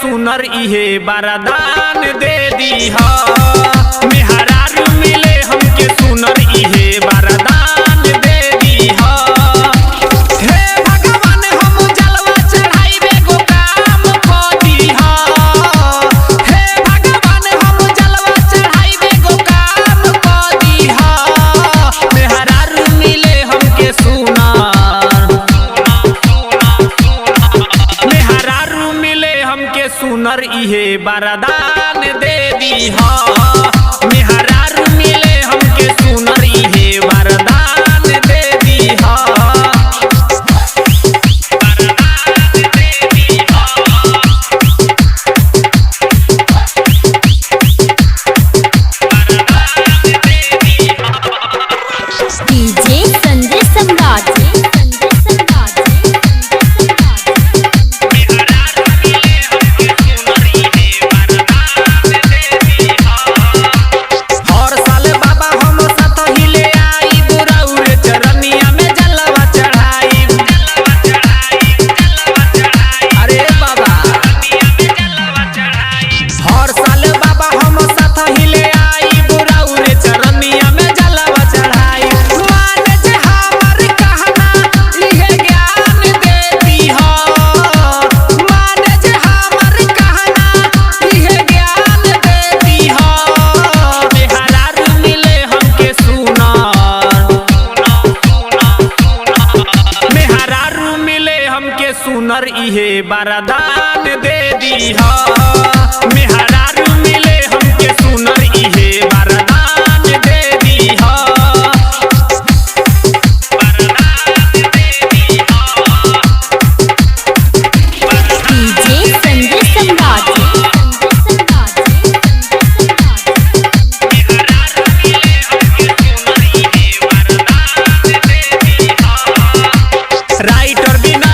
सुनर इहे बरदान दे दीहा। मेहरारू मिले हमके सुनर इहे बरदान दे दीहा। हे भगवान हम जलवा चढ़ाइबे गो काम क दीहा। हे भगवान हम जलवा चढ़ाइबे गो काम क दीहा। मेहरारू मिले हमके सुनर, मेहरारू मिले हमके सुनर इहे बरदान दे दीहा। मेहरारू मिले हमके सुनर इहे बरदान दे दीहा। बरदान दे दीहा। बरदान दे दीहा। डीजे संजय सम्राट। सुनर इहे बरदान दे दीहा। मेहरारू मिले हमके सुनर इहे बरदान दे दीहा। बरदान दे दीहा। डीजे संजय सम्राट। राइटर बिना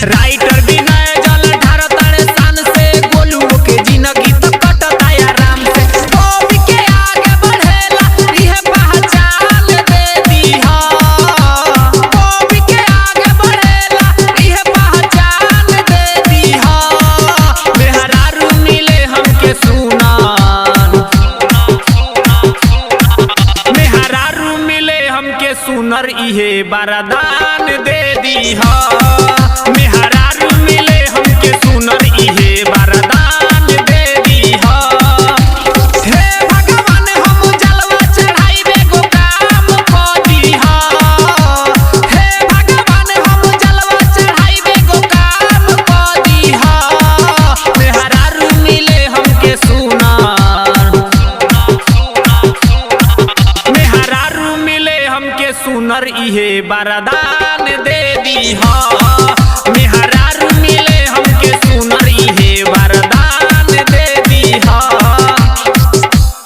राइटर विनय जल ढार तारे सान से गोलू के जिंदगी तो कटता आराम से। कवि के आगे बढ़ेला इहे पहचान दे दीहा। कवि के आगे बढ़ेला इहे पहचान दे दीहा। मेहरारू मिले हमके सुनर, मेहरारू मिले हमके सुनर इहे बरदान दे दीहा। मेहरारू मिले हमके सुनर इहे बरदान दे दीहा। हे भगवान हम जलवा चढ़ाइबे गो काम क दीहा। हे भगवान हम जलवा चढ़ाइबे गो काम क दीहा। मेहरारू मिले हमके सुनर, मेहरारू मिले हमके सुनर इहे बरदान दे दीहा।